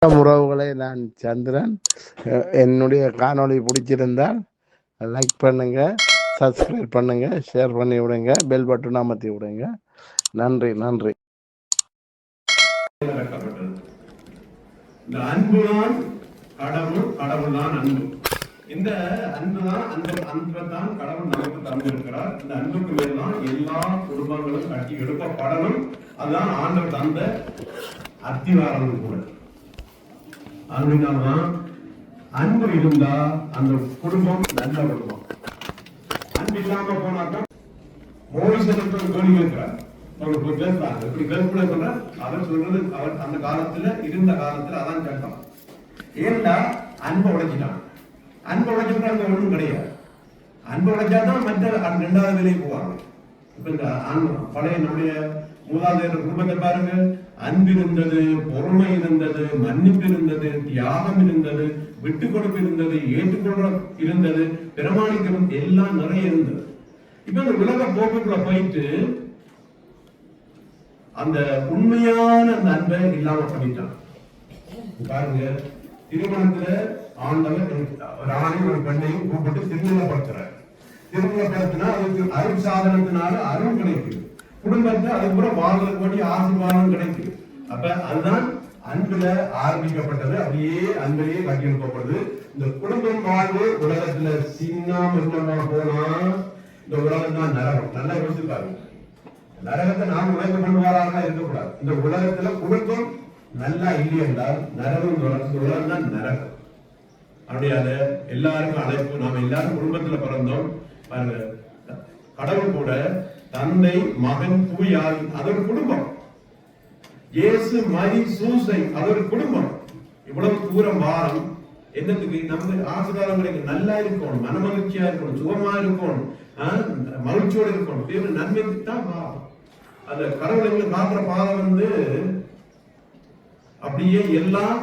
உறவுகளை நான் சந்திரன். என்னுடைய காணொளி பிடிச்சிருந்தால் லைக் பண்ணுங்க, சப்ஸ்கிரைப் பண்ணுங்க, ஷேர் பண்ணி விடுங்க, பெல் பட்டன் அமர்த்தி விடுங்க. நன்றி நன்றி. இந்த அன்புதான் கடவுள், கடவுள் தான் அன்பு. இந்த அன்புதான் அன்பைத்தான் கடவுள் நமக்கு தந்திருக்கிறார். இந்த அன்புக்கு மேல்தான் எல்லா குடும்பங்களும் கட்டி எழுப்பப்படணும். அதுதான் ஆண்டவர் தந்த அத்திவாரம் கூட. அதனால்தான் அன்பு இருந்தா அந்த குடும்பம் நல்ல குடும்பம். அன்பு இல்லாம போனாக்கா மோசத்துக்கு கேள்வி இருக்கிறார். அவர் பேசுறாங்க இப்படி கேள்வி சொல்ற அவர் சொல்றது அவர் அந்த காலத்துல இருந்த காலத்துல அதான் சட்டம். ஏன்னா அன்பை உடைச்சிட்டான். அன்பை உடைச்சா அங்க ஒண்ணும் கிடையாது. அன்பை உடைச்சாதான் மற்ற ரெண்டாவது வேலைக்கு போவாங்க. இப்ப இந்த பழைய நம்முடைய மூதாதையர் குடும்பத்தை பாருங்க. அன்பு இருந்தது, பொறுமை இருந்தது, மன்னிப்பு இருந்தது, தியாகம் இருந்தது, விட்டு கொடுப்பு இருந்தது, ஏற்றுக்கொள்ள இருந்தது, பிரமாணிக்கம் எல்லாம் நிறைய இருந்தது. இப்ப இந்த உலக போக்குக்குள்ள போயிட்டு அந்த உண்மையான அந்த அன்பை இல்லாம பண்ணிட்டான். பாருங்க, திருமணத்துல ஆண்டவர் ஒரு ஆணையும் ஒரு பெண்ணையும் கூப்பிட்டு திருமணப்படுத்துறாரு. திருமணப்படுத்தினா அதுக்கு அருள் சாதனத்தினால அருள் கிடைக்குது. குடும்பத்தை அது கூட வாழ்றதுக்கு வேண்டிய ஆசீர்வாதம் கிடைக்குது. அப்ப அதுதான் அன்புல ஆரம்பிக்கப்பட்டது. அப்படியே அன்பிலேயே கட்டியெழுப்பப்படுது. இந்த குடும்பம் வாழ்வு உலகத்துல சின்ன போனா இந்த உலகம் தான் நரகம். நல்லா யோசிப்பாரு. நரகத்தை நாம் உலக பண்ணுவாராக இருக்கக்கூடாது. இந்த உலகத்துல குடும்பம் நல்லா இல்லை என்றால் நரகம் உலகம் தான் நரகம். அப்படியாது எல்லாருக்கும் அழைப்பு. நாம எல்லாரும் குடும்பத்துல பிறந்தோம். பாருங்க, கடவுள் கூட தந்தை, மகன், தூயாவி, அது ஒரு குடும்பம். இயேசு, மரி, சூசை, அது ஒரு குடும்பம். இவ்வளவு தூரம் வாரம் என்னத்துக்கு? நமக்கு ஆசீர்வாதம் கிடைக்கும். நல்லா இருக்கணும், மனமகிழ்ச்சியா இருக்கணும், சுகமா இருக்கணும், மகிழ்ச்சியோடு இருக்கணும். தேவன் நன்மைக்கு தான் வாரம். அந்த கடவுளுக்கு காட்டுற பாதம் அப்படியே எல்லாம்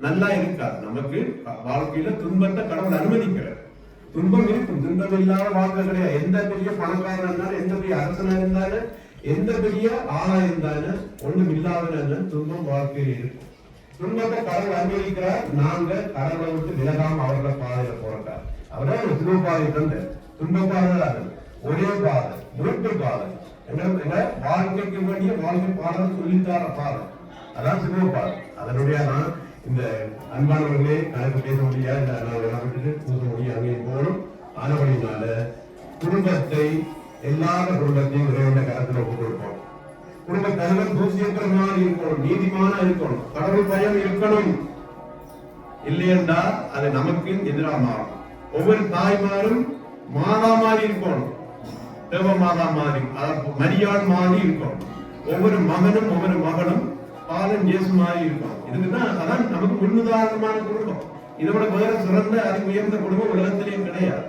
நல்லா இருக்காது. நமக்கு வாழ்க்கையில துன்பத்தை கடவுள் அனுமதிக்கிறார். துன்பம் இருக்கும். துன்பம் இல்லாத வாழ்க்கை கிடையாது. எந்த பெரிய பணக்காரன் இருந்தாலும், எந்த பெரிய அரசனா இருந்தாலும், எந்த பெரிய ஆளா இருந்தாலும், ஒண்ணும் இல்லாத துன்பம் வாழ்க்கையில் இருக்கும். துன்பத்தை கடவுள் அனுமதிக்கிறார். நாங்க கடவுளை விட்டு விலகாம அவர்களை பாதையில போறார். அவரே ஒரு துன்ப பாதை தந்த துன்ப பாதை ஒரே பாதை, மூட்டு பாதை. எங்க வாழ்க்கைக்கு வேண்டிய வாழ்க்கை பாடம் சொல்லித்தார பாதை, அதான் சிறுவ பாதை. அதனுடைய நான் இந்த அன்பானவர்களே கணக்கு பேச முடியாது, விட்டுட்டு பூச முடியாது, அங்கே போகணும். ஆனவழினால குடும்பத்தை எல்லா குடும்பத்தையும் இறைவன கரத்துல ஒப்புக் கொடுப்போம். குடும்ப தலைவர் தூசியற்றமான இருக்கணும், நீதிமான இருக்கணும், கடவுள் பயம் இருக்கணும். இல்லையென்றா அது நமக்கு எதிராக மாறும். ஒவ்வொரு தாய்மாரும் மாதா மாதிரி இருக்கணும், தேவ மாதா மாதிரி, மரியாள் மாதிரி இருக்கணும். ஒவ்வொரு மகனும் ஒவ்வொரு மகனும் பாலன் இயேசு மாதிரி இருக்கும். இதுக்குதான் அதான் நமக்கு முன்னுதாரணமான குடும்பம். இதை விட வேற சிறந்த அதி உயர்ந்த குடும்பம் உலகத்திலேயும் கிடையாது.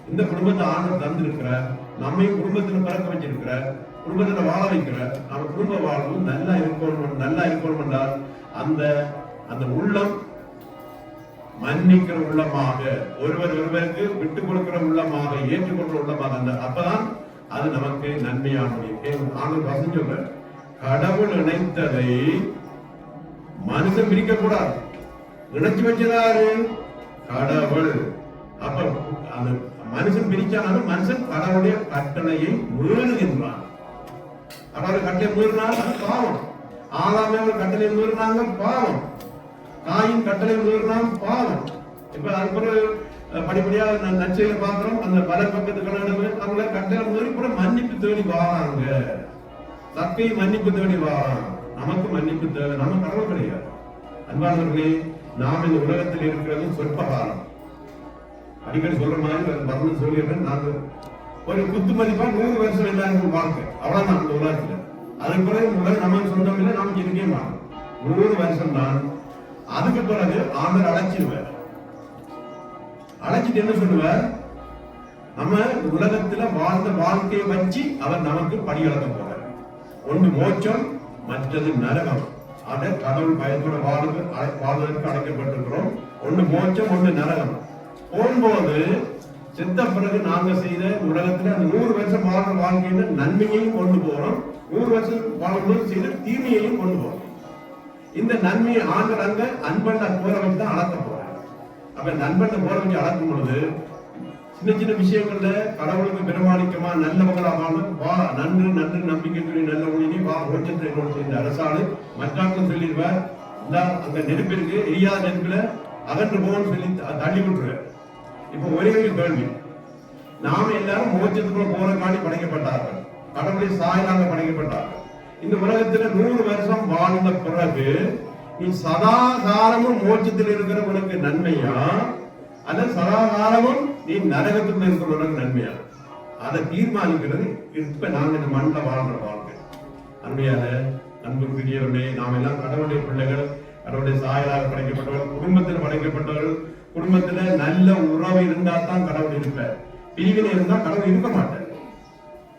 இந்த குடும்பத்தை ஆண்டவர் தந்திருக்கிறார். நம்மையும் குடும்பத்துல பறக்க வச்சிருக்கிறார், குடும்பத்துல வாழ வைக்கிறார். நம்ம குடும்ப வாழ்வு நல்லா இருக்கணும் என்றால் அந்த அந்த உள்ளம் மன்னிக்கிற உள்ளமாக, ஒருவருக்கு விட்டு கொடுக்கிற உள்ளமாக, ஏற்றுக்கொள்ற உள்ளமாக, அந்த அப்பதான் அது நமக்கு நன்மையான முடியும். ஆண்டவர் வசனம் சொல்ற, கடவுள் இணைத்ததை மனுஷன் பிரிக்க கூடாது. இணைச்சு வச்சதாரு கடவுள். அப்ப அந்த மனுஷன் பிரிச்சாலும் மனுஷன் கடவுளுடைய கட்டளையை மீறுகின்றான். கடவுள் கட்டளை மீறினால் அது பாவம். ஆதாமே ஒரு கட்டளை மீறினாங்க, பாவம். தாயின் கட்டளை மீறினான், பாவம். இப்ப அதுக்கு படிப்படியா நச்சையில பாக்குறோம். அந்த வலை பக்கத்துக்கு அவங்கள கட்டளை மீறி கூட மன்னிப்பு தேடி வாராங்க. தக்கை மன்னிப்பு தேடி வாரான். நமக்கு மன்னிப்பு தேவை. நம்ம கடவுள் கிடையாது. அன்பானவர்களே, நாம் இந்த உலகத்தில் இருக்கிறது சொற்ப காலம். அடிக்கடி சொல்ற மாதிரி மரணம் சொல்லிடுறேன். நாங்க ஒரு குத்து மதிப்பா 100 வருஷம் எல்லாருக்கும் வாழ்க்கை, அவ்வளவுதான் இந்த உலகத்துல. அதுக்கு பிறகு நமக்கு சொந்தம் இல்லை, நமக்கு இருக்கே மாறும். 100 வருஷம் தான். அதுக்கு பிறகு ஆண்டவர் அழைச்சிடுவார். அழைச்சிட்டு என்ன சொல்லுவார்? நம்ம உலகத்துல வாழ்ந்த வாழ்க்கையை வச்சு அவர் நமக்கு படியளக்க போறார். ஒன்று மோட்சம், மற்றது நரகம். அதை கடவுள் பயத்தோட வாழ்வதற்கு அழைக்கப்பட்டிருக்கிறோம். ஒன்று மோட்சம், ஒன்று நரகம். போகும்போது செத்த பிறகு நாங்க செய்த உலகத்துல அந்த 100 வருஷம் வாழ்ற வாழ்க்கையில நன்மையையும் கொண்டு போறோம், 100 வருஷம் வாழும்போது செய்த தீமையையும் கொண்டு போறோம். இந்த நன்மையை ஆண்டவர் அங்க அன்பண்ண போற வச்சு தான் அளக்க போறாங்க. அப்ப நண்பண்ண போற வச்சு அளக்கும் பொழுது சின்ன சின்ன விஷயங்கள்ல கடவுளுக்கு பெருமானிக்கமா நல்லவங்களாக வா நன்று நன்று நம்பிக்கை சொல்லி நல்ல ஒழினி வா ஓச்சத்தை இந்த அரசாணு மற்றாக்களும் சொல்லிடுவார். இந்த அந்த நெருப்பிற்கு எரியாத நெருப்புல அகன்று போகணும்னு சொல்லி தள்ளி விட்டுருவார். இப்ப ஒரே ஒரு கேள்வி, நாம எல்லாரும் மோட்சத்துக்குள்ள போற காணி படைக்கப்பட்டார்கள், கடவுளை சாயலாக படைக்கப்பட்டார்கள். இந்த உலகத்துல 100 வருஷம் வாழ்ந்த பிறகு நீ சதாகாலமும் மோட்சத்தில் இருக்கிற உனக்கு நன்மையா அல்ல சதாகாலமும் நீ நரகத்துக்குள்ள இருக்கிற உனக்கு நன்மையா? அதை தீர்மானிக்கிறது இப்ப நாங்க இந்த மண்ணில் வாழ்ற வாழ்க்கை. அருமையான அன்புக்குரியவர்களே, நாம் எல்லாம் கடவுளுடைய பிள்ளைகள், கடவுளுடைய சாயலாக படைக்கப்பட்டவர்கள், குடும்பத்தில் படைக்கப்பட்டவர்கள். குடும்பத்துல நல்ல உறவு இருந்தா தான் கடவுள் இருப்பார். பிரிவினை இருந்தா கடவுள் இருக்க மாட்டார்.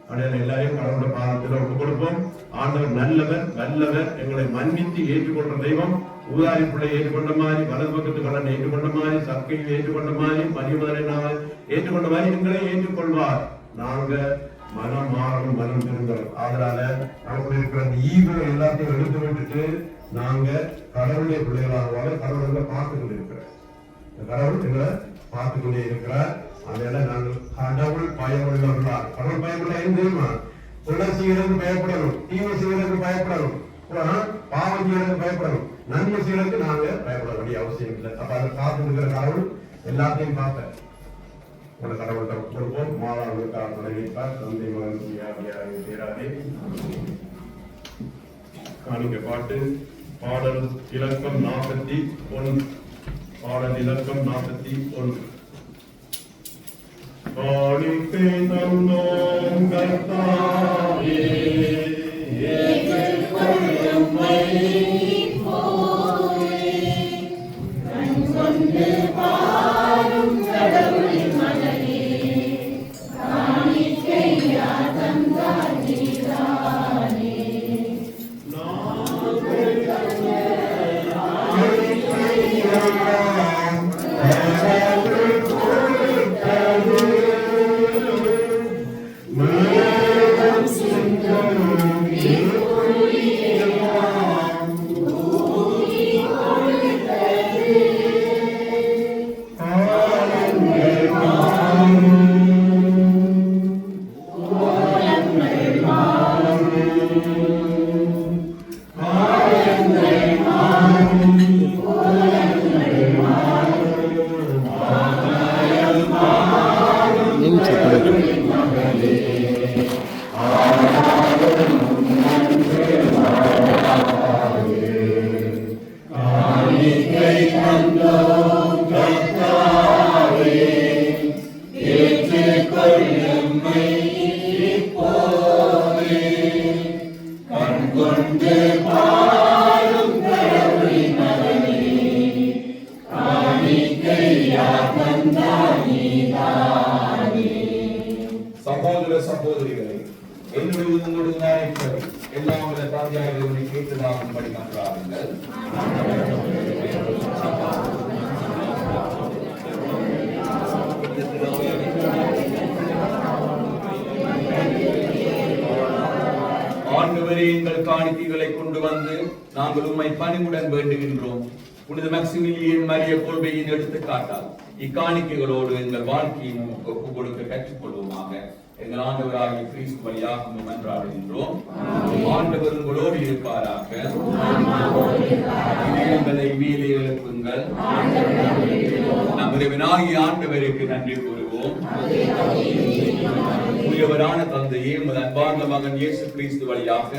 அப்படியே எல்லாரையும் கடவுளுடைய பாதத்தில் ஒப்புக் கொடுப்போம். ஆண்டவர் நல்லவர், வல்லவர், எங்களை மன்னித்து ஏற்றுக்கொண்ட தெய்வம். ஊதாரி பிள்ளை ஏற்றுக்கொண்ட மாதிரி, வலது பக்கத்து கடன் ஏற்றுக்கொண்ட மாதிரி, சக்கையை ஏற்றுக்கொண்ட மாதிரி, பரிமதனை ஏற்றுக்கொண்ட மாதிரி எங்களை ஏற்றுக்கொள்வார். நாங்க மனம் மாறணும், மனம் திருங்கள். அதனால நமக்கு இருக்கிற அந்த ஈகோ எல்லாத்தையும் எடுத்து விட்டுட்டு நாங்க கடவுளுடைய பிள்ளைகளாக கடவுளை பார்த்துக்கொண்டு இருக்கிறோம். கடவுள் எங்களை பார்த்துக்கொண்டே இருக்கிறார். அதனால நாங்கள் கடவுள் பயமுள்ளவர்களாக, கடவுள் பயமுள்ள தெரியுமா? கொலை செய்யறதுக்கு பயப்படணும், தீமை செய்யறதுக்கு பயப்படணும், பாவம் செய்யறதுக்கு பயப்படணும், நன்மை செய்யறதுக்கு நாங்க பயப்பட வேண்டிய அவசியம் இல்லை. அப்ப அதை காத்து இருக்கிற கடவுள் எல்லாத்தையும் பார்ப்பேன். உங்களோட கடவுள்கிட்ட கொடுப்போம். மாதாவுக்காக நினைப்பார். தந்தை மகன் பேராதே. காணிக்க பாட்டு பாடல் இலக்கம் 41. பாடல் இலக்கம் 41. காணிக்கை தந்தோம் கர்த்தாவே, ஏற்றுக்கொள்ளும்மை இப்போதே. கண் கொண்டு பாரும் கடவுளின் மகனே, காணிக்கையா தந்தார் நீதானே. சகோதர சகோதரிகளை, என்னுடைய உங்களுடைய எல்லாம் தாதியாரை கேட்டுதான் படிக்கின்றார்கள். ஆண்டவரே, எங்கள் காணிக்கைகளை கொண்டு வந்து நாங்கள் உம்மை பணிவுடன் வேண்டுகின்றோம். புனித மேக்சிமிலியன் மரிய கொள்கையின் எடுத்துக்காட்டால் இக்காணிக்கைகளோடு எங்கள் வாழ்க்கையை ஒப்புக் கொடுக்க கற்றுக்கொள்வோமாக. எங்கள் ஆண்டவராகிய கிறிஸ்து வழியாக மன்றாடுகின்றோம். ஆண்டவர் உங்களோடு இருப்பாராக. இதயங்களை மேலே எழுப்புங்கள். நம்முடைய விநாயகி ஆண்டவருக்கு நன்றி கூறுவோம். உயர்வரான தந்தையே, உமது அன்பார்ந்த மகன் இயேசு கிறிஸ்து வழியாக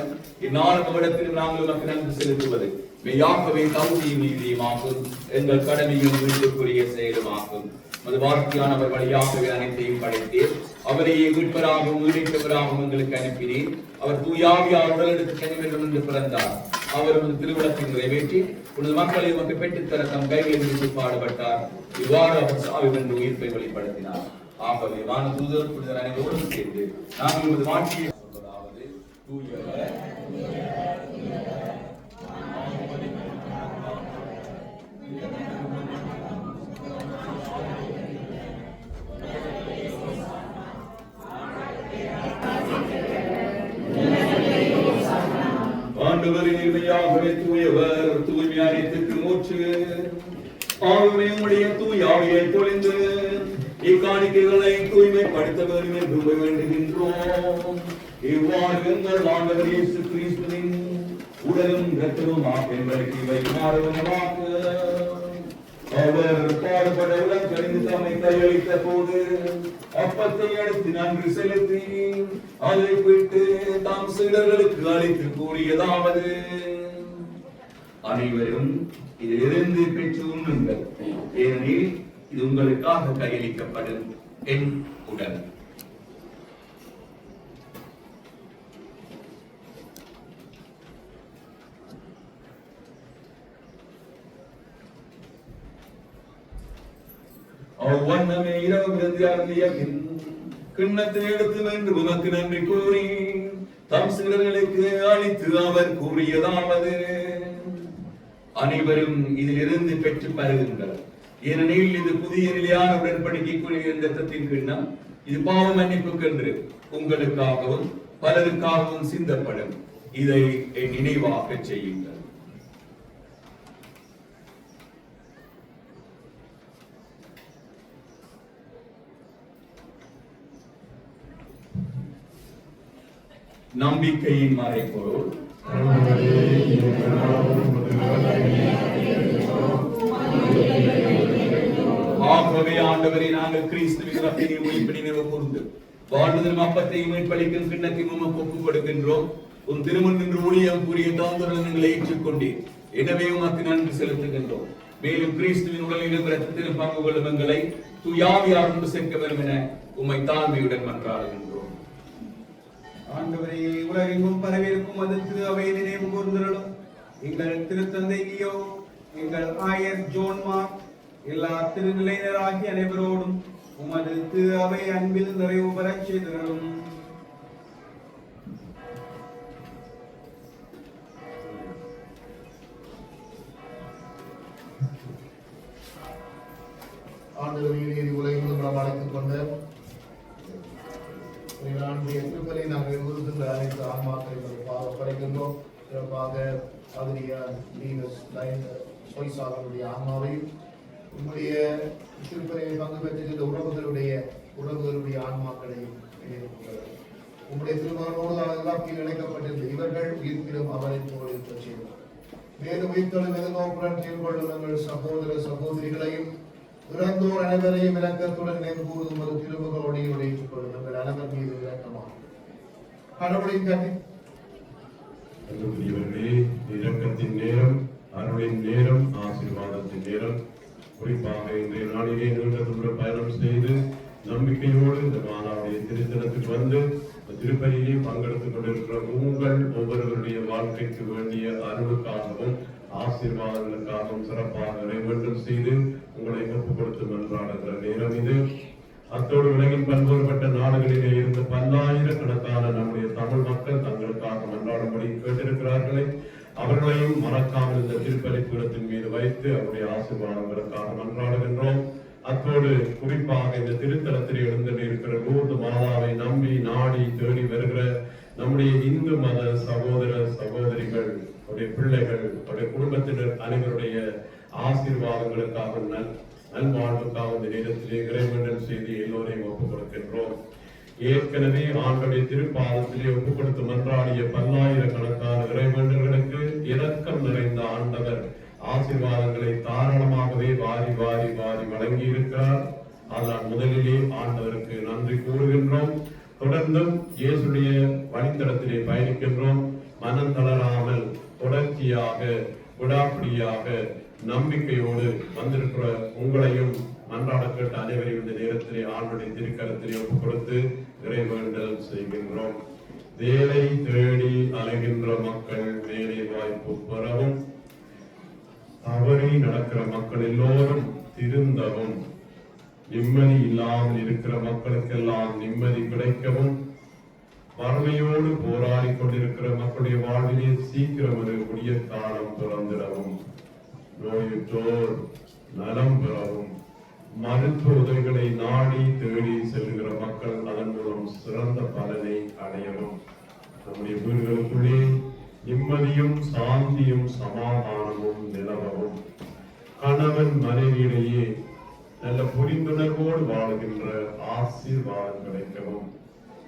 இந்நாளும் நாங்கள் உமக்கு நன்றி செலுத்துவது மெய்யாகவே தகுதியும் நீதியுமாகும், எங்கள் கடமையும் வீட்டுக்குரிய செயலுமாகும். மது வார்த்தையானவர் வழியாகவே அனைத்தையும் படைத்தேன். அவரையே மீட்பராகவும் மீட்பவராகவும் எங்களுக்கு அனுப்பினேன். அவர் தூயாவியார் உடலெடுத்து செல்ல வேண்டும் என்று பிறந்தார். அவர் உமது திருவிழத்தை நிறைவேற்றி உனது மக்களை உமக்கு பெற்றுத்தர தம் கைகளில் இருந்து பாடுபட்டார். இவ்வாறு அவர் சாவி வென்று உயிர்ப்பை வெளிப்படுத்தினார். ஆகவே வான தூதர் புனிதர் அனைவரோடும் சேர்ந்து நாங்கள் உமது மாட்சியை சொல்வதாவது, தூயவர் ஆண்டவரின் இனிமையாகவே தூயவர் ஆகவே உம்முடைய தூயாவியை பொழிந்து இக்காணிக்கைகளை தூய்மைப்படுத்த வேண்டும் என்று வேண்டுகின்றோம். இவ்வாறு எங்கள் ஆண்டவர் இயேசு கிறிஸ்துவின் உடலும் இரத்தமுமாக எங்களுக்கு இவை மாறுவனவாக. அவர் பாடுபட உடன் கழிந்து தம்மை கையளித்த போது அப்பத்தை எடுத்து நன்றி செலுத்தி அதை விட்டு தாம் சீடர்களுக்கு அளித்து கூறியதாவது, அனைவரும் இதிலிருந்து பெற்று உண்ணுங்கள், ஏனெனில் இது உங்களுக்காக கையளிக்கப்படும் என் உடல். அவ்வண்ணமே இரவு விருந்திய கிண்ணத்தை எடுத்து வென்று உமக்கு நன்றி கூறி தம் சீடர்களுக்கு அளித்து அவர் கூறியதாவது, அனைவரும் இதிலிருந்து பெற்று பருகுங்கள், ஏனெனில் இது புதிய நிலையான உடன்படிக்கைக்குரிய இரத்தத்தின் கிண்ணம். இது பாவ மன்னிப்புக்கென்று உங்களுக்காகவும் பலருக்காகவும் சிந்தப்படும். இதை நினைவாக செய்யுங்கள். நம்பிக்கையின் மறைபொருள். ஆகவே ஆண்டவரை நாங்கள் கிறிஸ்துவின் ரத்தத்தின் உயிர்ப்பினை நினைவு கூர்ந்து வாழ்வதிலும் அப்பத்தையும் மீட்பளிக்கும் கிண்ணத்தையும் உமக்கு ஒப்புக் கொடுக்கின்றோம். உன் திருமண் என்று ஊழியம் கூறிய தாந்தரங்களை ஏற்றுக்கொண்டீர், எனவே உமக்கு நன்றி செலுத்துகின்றோம். மேலும் கிறிஸ்துவின் உடலிலும் இரத்தத்திலும் பங்கு கொள்ளும் எங்களை தூயாவியார் ஒன்று சேர்க்க வேண்டும் என உம்மை தாழ்மையுடன் மன்றாடுகின்றோம். ஆண்டவரே, உலகெங்கும் பரவிருக்கும் அது திரு அவை நினைவு கூர்ந்திருளும். எங்கள் திருத்தந்தை லியோ, எங்கள் ஆயர் ஜோன் மார்க், எல்லா திருநிலையினராகிய அனைவரோடும் உமது திரு அவை அன்பில் நிறைவு பெறச் செய்திருளும். ஆண்டவரையே உலகெங்கும் நாம் அழைத்துக் கொண்ட திருப்பலை நாங்கள் இருக்கின்ற அனைத்து ஆன்மாக்களை படைக்கின்றோம். சிறப்பாக சொய்சாதனுடைய ஆன்மாவையும் உங்களுடைய திருப்பலையில் பங்கு பெற்றிருந்த உறவுகளுடைய ஆன்மாக்களையும் உங்களுடைய திருமகனோடு எல்லாத்தையும் இணைக்கப்பட்டிருந்த இவர்கள் உயிர்ப்பிலும் அவரை போல் இருக்க செய்வோம். மேலும் உயிர்த்தலும் எதிர்நோக்குடன் செயல்படும் எங்கள் சகோதர சகோதரிகளையும் இறந்தோர் அனைவரையும் இலக்கத்துடன் நினைவு கூறும் ஒரு திருமகளோடு ஏற்றுக் கொள்ளும் எங்கள் அனைவர் மீது இலக்கமாகும். கடவுளின் கட்டி இரக்கத்தின் நேரம், அருளின் நேரம், ஆசீர்வாதத்தின் நேரம். குறிப்பாக இன்றைய நாளிலே நீண்ட தூர பயணம் செய்து நம்பிக்கையோடு இந்த மாதாவுடைய திருத்தலத்துக்கு வந்து திருப்பலியிலே பங்கெடுத்துக் கொண்டிருக்கிற உங்கள் ஒவ்வொருவருடைய வாழ்க்கைக்கு வேண்டிய அருளுக்காகவும் ஆசீர்வாதங்களுக்காகவும் சிறப்பாக நிறைவேற்றம் செய்து உங்களை ஒப்புக் கொடுத்து மன்றாடுகிற நேரம் இது. அத்தோடு உலகின் பல்வேறுபட்ட நாடுகளிலே இருந்து பல்லாயிரக்கணக்கான நம்முடைய தமிழ் மக்கள் தங்களுக்காக மன்றாடும்படி கேட்டிருக்கிறார்களே, அவர்களையும் மறக்காமல் இந்த திருப்பலி பீடத்தின் மீது வைத்து அவருடைய ஆசீர்வாதங்களுக்காக மன்றாடுகின்றோம். அத்தோடு குறிப்பாக இந்த திருத்தலத்தில் எழுந்திருக்கிற லூர்து மாதாவை நம்பி நாடி தேடி வருகிற நம்முடைய இந்து மத சகோதர சகோதரிகள், அவருடைய பிள்ளைகள், அவருடைய குடும்பத்தினர் அனைவருடைய ஆசீர்வாதங்களுக்காக நல்வாழ்வுக்காக இந்த நேரத்திலே இறைவேண்டல் செய்து எல்லோரையும் ஒப்புக் கொடுக்கின்றோம். ஏற்கனவே ஆண்டுடைய திருப்பாதத்திலே ஒப்புக் கொடுத்து மன்றாடிய பல்லாயிரக்கணக்கான இறைவேண்டல்களுக்கு இரக்கம் நிறைந்த ஆண்டவர் ஆசீர்வாதங்களை தாராளமாகவே வாரி வாரி வாரி வழங்கி இருக்கிறார். அதனால் முதலிலே ஆண்டவருக்கு நன்றி கூறுகின்றோம். தொடர்ந்தும் இயேசுடைய வழித்தடத்திலே பயணிக்கின்றோம். மனம் தளராமல் தொடர்ச்சியாக விடாப்பிடியாக நம்பிக்கையோடு வந்திருக்கிற உங்களையும் மன்றாட கேட்ட அனைவரையும் இந்த நேரத்திலே ஆண்டுடைய திருக்கரத்திலே ஒப்புக் கொடுத்து இறைவேண்டல் செய்கின்றோம். வேலை தேடி அலைகின்ற மக்கள் வேலை வாய்ப்பு பெறவும், தவறி நடக்கிற மக்கள் எல்லோரும் திருந்தவும், நிம்மதி இல்லாமல் இருக்கிற மக்களுக்கெல்லாம் நிம்மதி கிடைக்கவும், வறுமையோடு போராடி கொண்டிருக்கிற மக்களுடைய வாழ்விலே சீக்கிரம் ஒரு புதிய காலம் பிறந்திடவும், நோயுற்றோர் நலம் பெறவும், மருத்துவ உதவிகளை நாடி தேடி செல்கிற மக்கள் அதன் மூலம் சிறந்த பலனை அடையவும், நம்முடைய வீடுகளுக்குள்ளே நிம்மதியும் சாந்தியும் சமாதானமும் நிலவவும், கணவன் மனைவியிடையே நல்ல புரிந்துணர்வோடு வாழுகின்ற ஆசீர்வாதம் கிடைக்கவும்,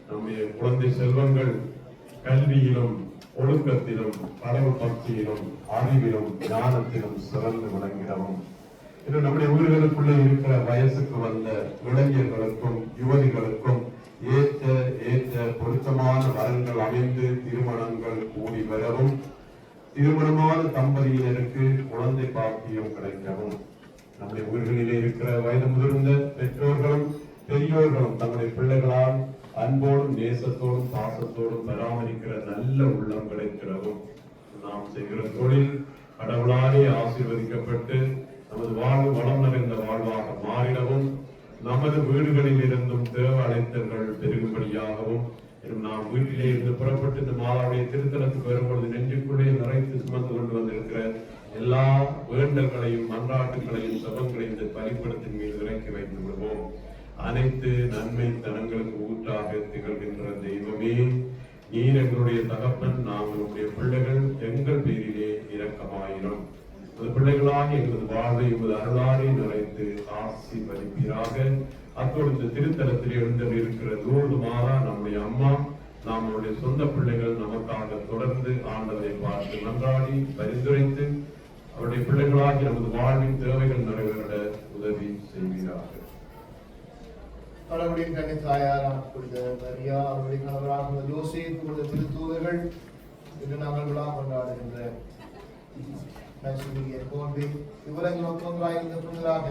நம்முடைய குழந்தை செல்வங்கள் கல்வியிலும் ஒழுக்கத்திலும் கடவுள் பக்தியிலும் அறிவிலும் ஞானத்திலும் சிறந்து விளங்கிடவும், இன்னும் நம்முடைய ஊர்களுக்குள்ளே இருக்கிற வயசுக்கு வந்த இளைஞர்களுக்கும் யுவதிகளுக்கும் ஏற்ற பொருத்தமான வரன்கள் அமைந்து திருமணங்கள் கூடி வரவும், திருமணமான தம்பதியினருக்கு குழந்தை பாக்கியம் கிடைக்கவும், நம்முடைய ஊர்களிலே இருக்கிற வயது முதிர்ந்த பெற்றோர்களும் பெரியோர்களும் தங்களுடைய பிள்ளைகளால் அன்போடும் நேசத்தோடும் பாசத்தோடும் பராமரிக்கிற நல்ல உள்ளம் கிடைக்கிறவும், நாம் செய்கிற தொழில் கடவுளாலே ஆசீர்வதிக்கப்பட்டு நமது வாழ்வு வளம் நிறைந்த வாழ்வாக மாறிடவும், நமது வீடுகளில் இருந்தும் தேவ அழைத்தங்கள் பெருகும்படியாகவும், நாம் வீட்டிலே இருந்து புறப்பட்டு இந்த மாதாவுடைய திருத்தலத்துக்கு வரும்பொழுது நெஞ்சுக்குள்ளே நிறைத்து சுமந்து கொண்டு வந்திருக்கிற எல்லா வேண்டல்களையும் மன்றாட்டுகளையும் சபங்களையும் இந்த பலிப்படத்தின் மீது இறக்கி வைத்து விடுவோம். அனைத்து நன்மை தனங்களுக்கு ஊற்றாக திகழ்கின்ற தெய்வமே, நீர் எங்களுடைய தகப்பன், நாங்களுடைய பிள்ளைகள், எங்கள் பேரிலே இரக்கமாயிரும். பிள்ளைகளாக எங்களது வாழ்வை உமது அருளாலே நிறைத்து ஆசீர்வதிப்பீராக. அத்தோடு இந்த திருத்தலத்தில் எழுந்திருக்கிற லூர்து மாதா நம்முடைய அம்மா, நம்முடைய சொந்த பிள்ளைகள் நமக்காக தொடர்ந்து ஆண்டவரை பார்த்து மன்றாடி பரிந்துரைத்து அவருடைய பிள்ளைகளாகி நமது வாழ்வின் தேவைகள் நிறைவேற உதவி செய்வீராக. கடவுளின் கண்ணி தாயாரான புனித மரியா, அவருடைய கணவராக யோசேப்பு, புனித திருத்தூதர்கள், இன்று நாங்கள் விழா கொண்டாடுகின்ற இவரங்கள் ஒப்பங்களாய் இந்த புனிதராக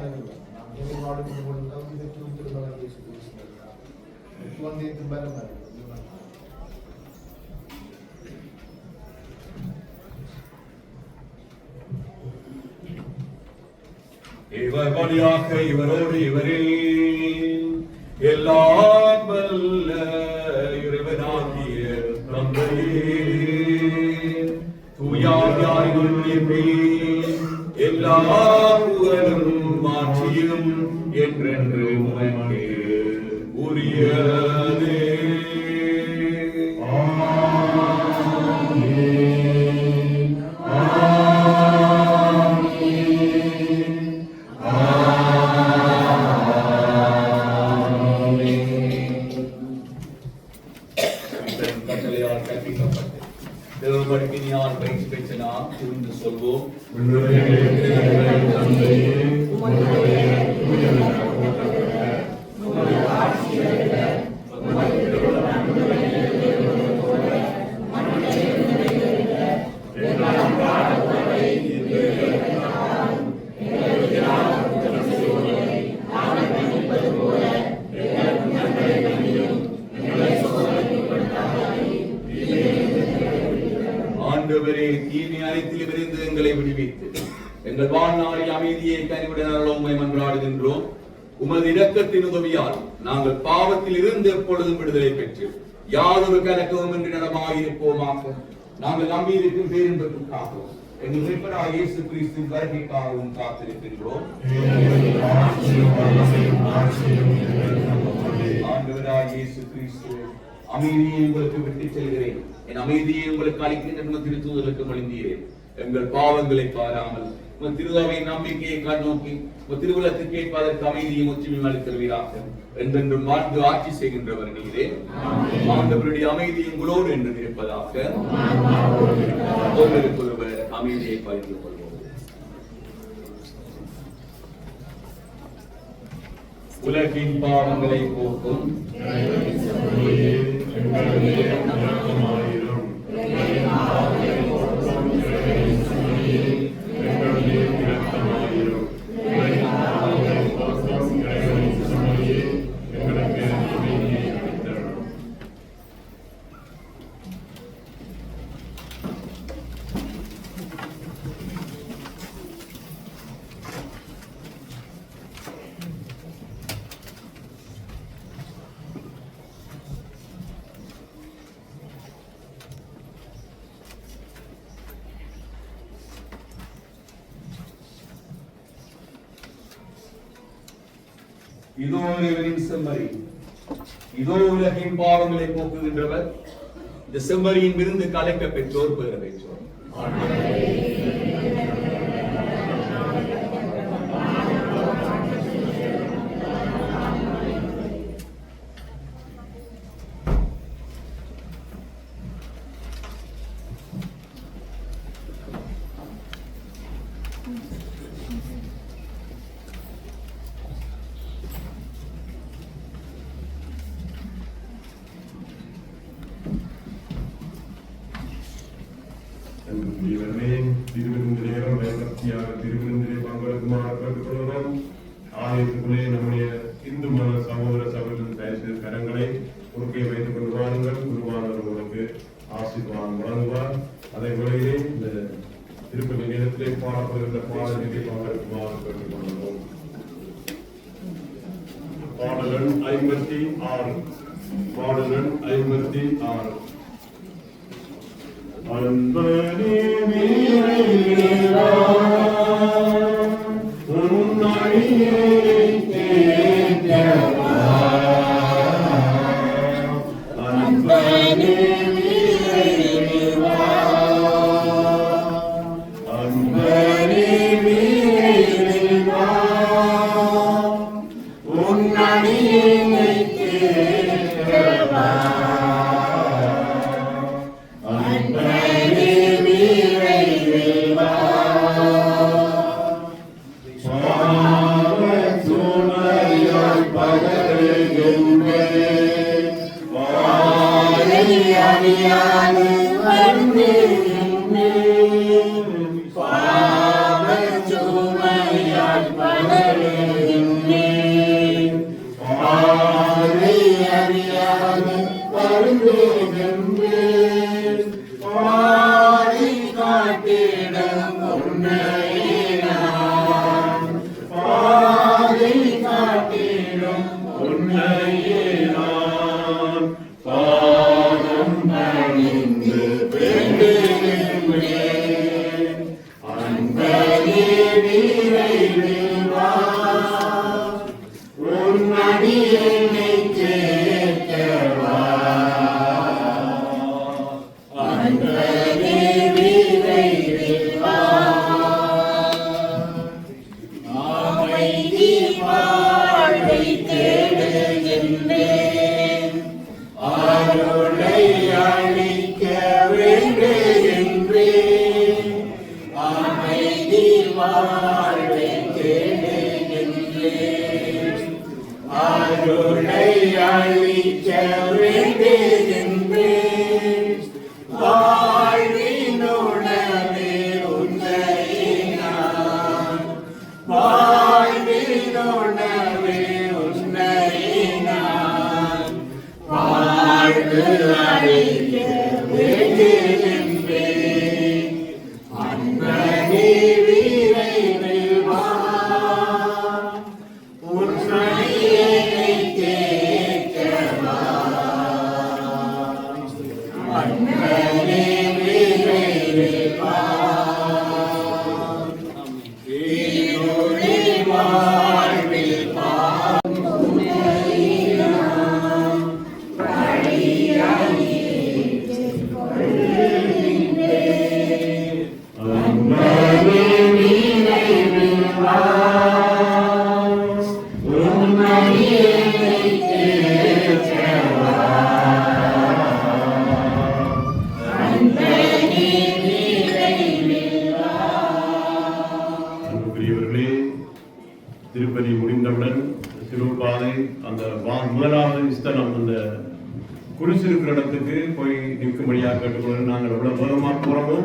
இவர் வழியாக இவரோடு இவரில் எல்லாம் வல்ல இறைவனாகிய தந்தையே, தூயாவியாரின் எல்லா புகழும் மாட்சியும் என்றென்று உமக்கே உரியதே. கட்டளையால் கற்பிக்கப்பட்டு தேவபடிப்பினியால் பயிற்சி பெற்ற நாம் புரிந்து சொல்வோம். ஆண்டவரே, தீமை அனைத்திலும் இருந்து எங்களை விடுவித்து எங்கள் வாழ்நாளில் அமைதியை கனிவுடன் உம்மை மன்றாடுகின்றோம். உமது இரக்கத்தின் உதவியால் நாங்கள் பாவத்தில் இருந்து எப்பொழுதும் விடுதலை பெற்று யாதொரு கலக்கமும் என்று நடமாயிருப்போமாக. நாங்கள் நம்பியிருக்கும் பேரின்பத்திற்காகவும் எங்கள் மீட்பராகிய இயேசு கிறிஸ்துவின் வருகைக்காகவும் காத்திருக்கின்றோம். ஆண்டவராகிய இயேசு கிறிஸ்து, அமைதியை உங்களுக்கு விட்டுச் செல்கிறேன், என் அமைதியை உங்களுக்கு அளிக்கின்ற திருத்தூதருக்கு மொழிந்தீரேன். எங்கள் பாவங்களை பாராமல் திருவாவை நம்பிக்கையை கண்ணோக்கி திருவுலத்துக்கு கேட்பதற்கு அமைதியும் ஒற்றுமையும் அளித்தருவீராக. என்றென்றும் வாழ்ந்து ஆட்சி செய்கின்றவர் நீரே. ஆண்டவருடைய அமைதி உங்களோடு என்று இருப்பதாக. ஒருவருக்கொருவர் அமைதியை பகிர்ந்து கொள்வோம். உலகின் பாவங்களை போக்கும் இதோ இவரின் செம்மறி, இதோ உலகின் பாவங்களை போக்குகின்றவர். இந்த செம்மறியின் விருந்து கலைக்க பெற்றோர் பெற பெற்றோர். வருமாறு கேட்டுக்கொள்கிறோம். ஆலயத்துக்குள்ளே நம்முடைய இந்து மத சகோதர சகோதரர்கள் தயவு செய்து கரங்களை குறுக்கே வைத்துக் கொண்டு வாருங்கள். குருவானவர் உங்களுக்கு ஆசீர்வாதம் வழங்குவார். அதே வேளையிலே இந்த திருப்பதி நேரத்திலே பாடப்படுகின்ற பாடல்களை பங்கேற்குமாறு கேட்டுக்கொள்கிறோம். பாடலன் 56. பாடலன் 56. அன்பனே நீரையிலா உன் அடியை கேட்கவா. அன்பனே நீரையிலா அன்பனே நீரையிலா உன் அடியை கேட்கவா. திருப்பதி முடிந்தவுடன் சிவபாதை அந்த முதலாவது ஸ்தலம் அந்த குருசு இருக்கிற இடத்துக்கு போய் நிற்கும்படியாக கேட்டுக்கொள்ள. நாங்கள் எவ்வளவு வேகமாக போகிறோமோ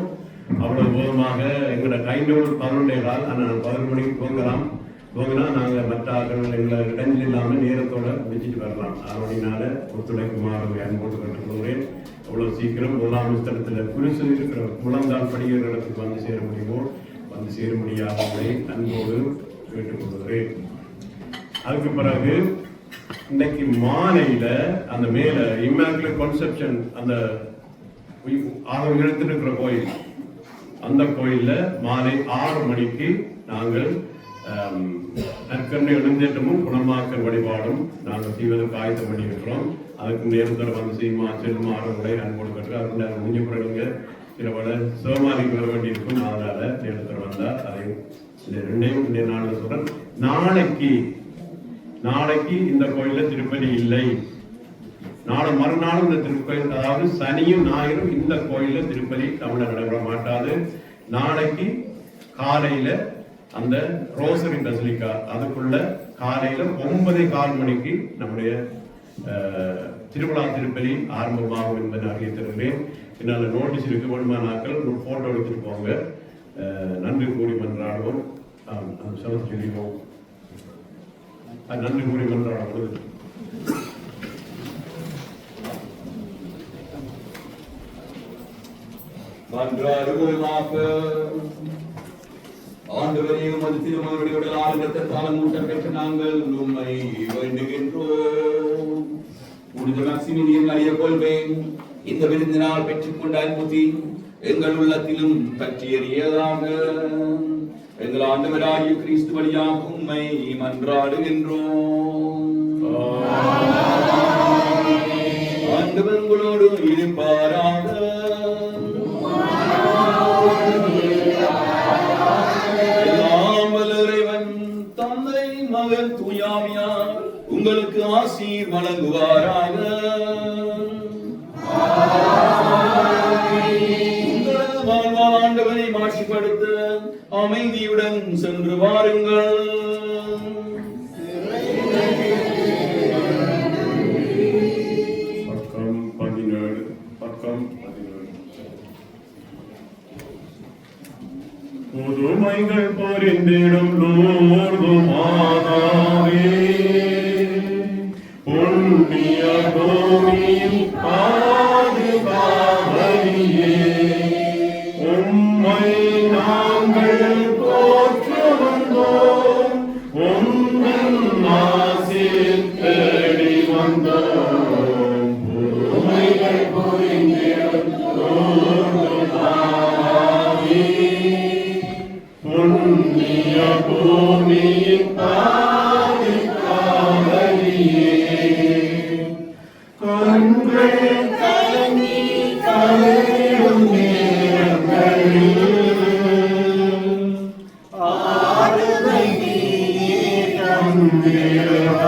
அவ்வளவு வேகமாக எங்களோட டைம் டேபிள் 11:15. ஆனால் 11 மணிக்கு போங்கன்னா நாங்கள் மற்ற ஆக்கள் எங்களை இடைஞ்சல் இல்லாமல் நேரத்தோட முடிச்சுட்டு வரலாம். அதனால ஒத்துழைக்குமாறு அன்போடு கேட்டுக்கொள்கிறேன். அவ்வளவு சீக்கிரம் முதலாம் ஸ்தலத்தில் குருசு இருக்கிற முழந்தால் படிக்கிற இடத்துக்கு வந்து சேர முடியுமோ வந்து சேரும்படியாக அன்போடு கேட்டுக்கொள்கிறேன். அதுக்கு பிறகு இன்னைக்கு மாலையில அந்த மேல இம்மாக்குலேட் கான்செப்ஷன் அந்த எடுத்துட்டு இருக்கிற கோயில், அந்த கோயில்ல மாலை 6 மணிக்கு நாங்கள் நற்கருணை எழுந்தேற்றமும் குணமாக்கல் வழிபாடும் நாங்கள் செய்வதற்கு ஆயத்தம் பண்ணி இருக்கிறோம். அதுக்கு நேரத்தில் வந்து செய்யுமா செல்லுமா ஆர்வங்களை அன்போடு கற்று அதுக்கு முடிஞ்ச பிறகுங்க சில பல சிவமாதிக்கு வர வேண்டியிருக்கும். அதனால நேரத்தில் வந்தால் அதை இந்த 2 நாள் சொல்றேன். நாளைக்கு இந்த கோயில்ல திருப்பதி இல்லை. நாளை மறுநாளும் இந்த திருக்கோயில், அதாவது சனியும் ஞாயிறும் இந்த கோயில்ல திருப்பதி தமிழ நடைபெற மாட்டாது. நாளைக்கு காலையில அந்த ரோசரி பசிலிக்கா அதுக்குள்ள காலையில 9:15 மணிக்கு நம்முடைய திருவிழா திருப்பலி ஆரம்பமாகும் என்பதை அறிவித்திருக்கிறேன். பின்னால் நோட்டீஸ் இருக்கு, வேணுமான நாட்கள் ஒரு போட்டோ எடுத்துட்டு போங்க. நன்றி கூறி மன்றாடுவோம். சமத்துவம் நன்றி கூறி கொண்டாட பொழுது மன்றாடுவோமாக. ஆண்டவரே, உமது திருமகனுடைய உடலால் இரத்தத்தால் ஊட்டம் பெற்ற நாங்கள் உம்மை வேண்டுகின்றோம். புனித மக்சிமிலியன் அறிய கொள்வேன் இந்த விருந்தினால் பெற்றுக்கொண்ட அன்புதி எங்கள் உள்ளத்திலும் பற்றி எறியதாக. எங்கள் ஆண்டவராகிய கிறிஸ்து வழியாக உம்மை மன்றாடுகின்றோம். ஆண்டவர் உங்களோடு இருப்பாராக. தந்தை மகன் தூயாமியார் உங்களுக்கு ஆசீர் வழங்குவாராக. உங்களது வாழ்வால் ஆண்டவரை மாட்சிப்படுத்த அமைதியுடன் சென்று வாருங்கள். புதுமைகள் பொறிந்திடும் லோர்துமானாவே, புண்ணிய பூமியின் பாதுகாவலியே, உம்மை நாங்கள் போற்ற வந்தோம், உங்கள் ஆசீர் தேடி வந்தோம். புதுமைகள் பொறிந்திடும் லோர்துமானாவே, புண்ணிய பூமியின் பாதுகாவலியே, கண்கள் கலங்கி கலங்கிடும் நேரங்களில் ஆறுதல் நீயே தந்திடுவாய்.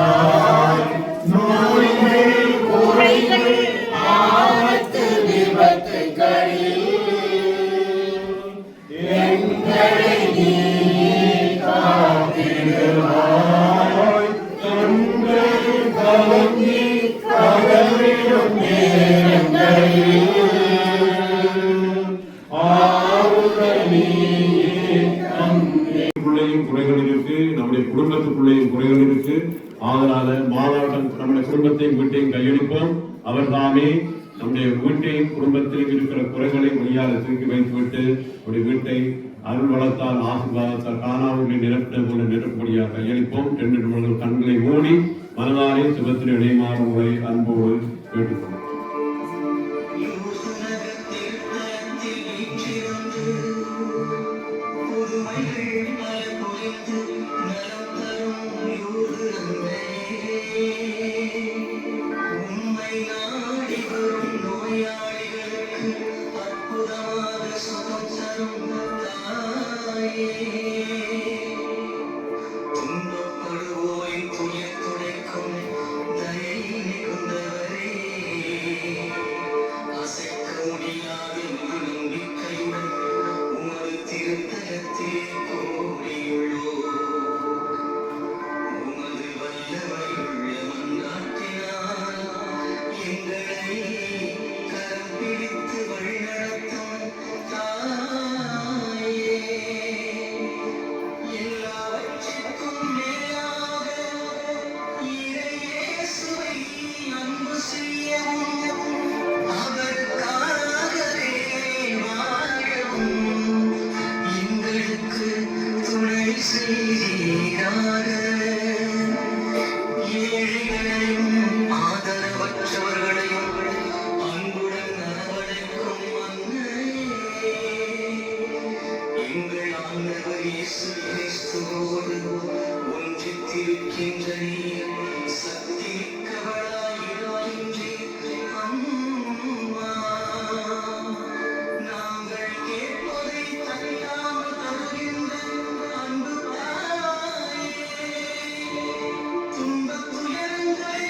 நோய்கள் குறைகள் ஆபத்து விபத்துகளில் எங்களை காத்திடுவாய். கண்கள் கலங்கி கலங்கிடும் நேரங்களில் ஆறுதல் நீயே தந்திடுவாய். குறைகள் இருக்கு, நம்முடைய குடும்பத்துக்குள்ளேயும் குறைகள் இருக்கு. ஆதலால மாதாட்டம் நம்முடைய குடும்பத்தையும் வீட்டையும் கையளிப்போம். அவர் தாமே நம்முடைய வீட்டையும் குடும்பத்திலும் இருக்கிற குறைகளை வெளியாக தூக்கி வைத்துவிட்டு நம்முடைய வீட்டை அருள் வளத்தால் ஆசீர்வாதத்தால் காணாமல் நிரப்பின போல நிரப்படியாக கையளிப்போம். 2 நிமிடங்கள் கண்களை மூடி மனதாலே சுபத்தின் இடையமாக உங்களை அன்போடு கேட்டுக்கொள்ளும். துன்ப துயரங்களை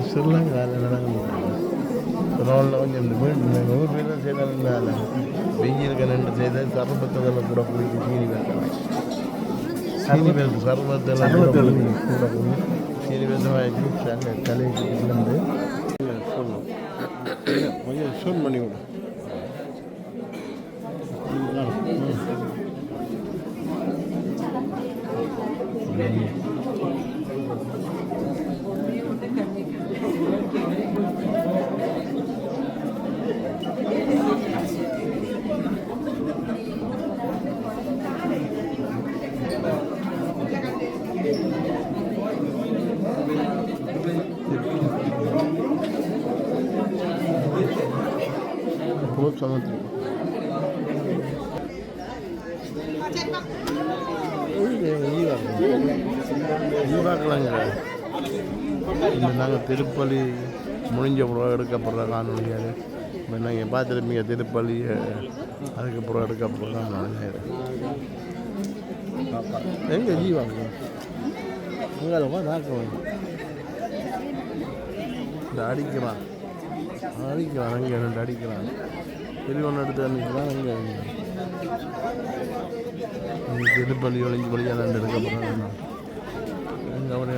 ஸ்ரீலங்காவில் நடக்கும் கொஞ்சம் இந்த ஊர் பேர் செய்தால் வெயிலுக்கு நின்று செய்த சர்பத்தில் கூட போய் சீனி வைக்கலாம் சீனி பேருக்கு சர்பத்தில் கூட போய் சீனி பேச வாங்கி தலைக்கு வந்து சொல்லும் கொஞ்சம் ஃபோன் பண்ணி விடு बहुत समझ பார்க்கலாங்க இந்த நாங்கள் திருப்பலி முடிஞ்ச பிறகு எடுக்கப்படுற காணொலி அது இப்போ நீங்கள் பார்த்துருப்பீங்க திருப்பலி அதுக்கப்புறம் எடுக்கப்படுற காணொலி எங்கே ஜீவாங்க உங்களை பார்க்க இந்த அடிக்கிறான் அங்கே ரெண்டு அடிக்கிறான் பெரிய ஒன்று எடுத்து அன்றைக்கிறான் அங்கே திருப்பள்ளி ஒழிஞ்சு பள்ளியாக ரெண்டு எடுக்கப்படுறாங்க அங்கே அவரு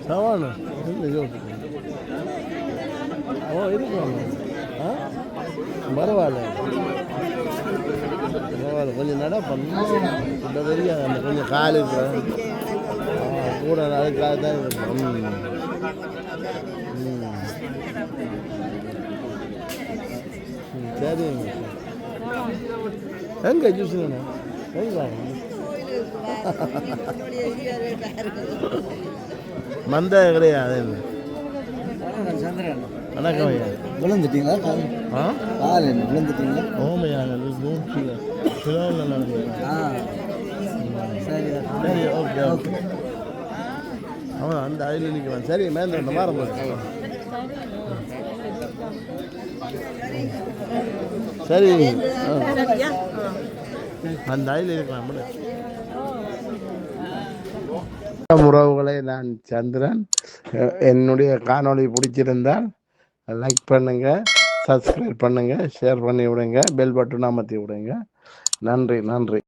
சவால் ஓ இருக்காங்க பரவாயில்ல பரவாயில்ல கொஞ்சம் நட பண்ண தெரியாது அந்த கொஞ்சம் காலு கூட அதுக்காக தான் இருக்கும் சரிங்க எங்கே ஜூஸ் வேணும் எங்கே மந்த கிடையாது வணக்கம் ஐயா விழுந்துட்டீங்களா ஆ கால் என்ன விழுந்துட்டீங்களா ஓமையா கிலோவில் சரி சரி ஓகே ஓகே அவன் அந்த ஆயில் நிற்கிறான் சரி மேலே மாற சரி அந்த ஆயில் இருக்கலாம் உறவுகளை நான் சந்திரன் என்னுடைய காணொளி பிடிச்சிருந்தால் லைக் பண்ணுங்க சப்ஸ்கிரைப் பண்ணுங்க ஷேர் பண்ணி விடுங்க பெல் பட்டன் அமர்த்தி விடுங்க நன்றி நன்றி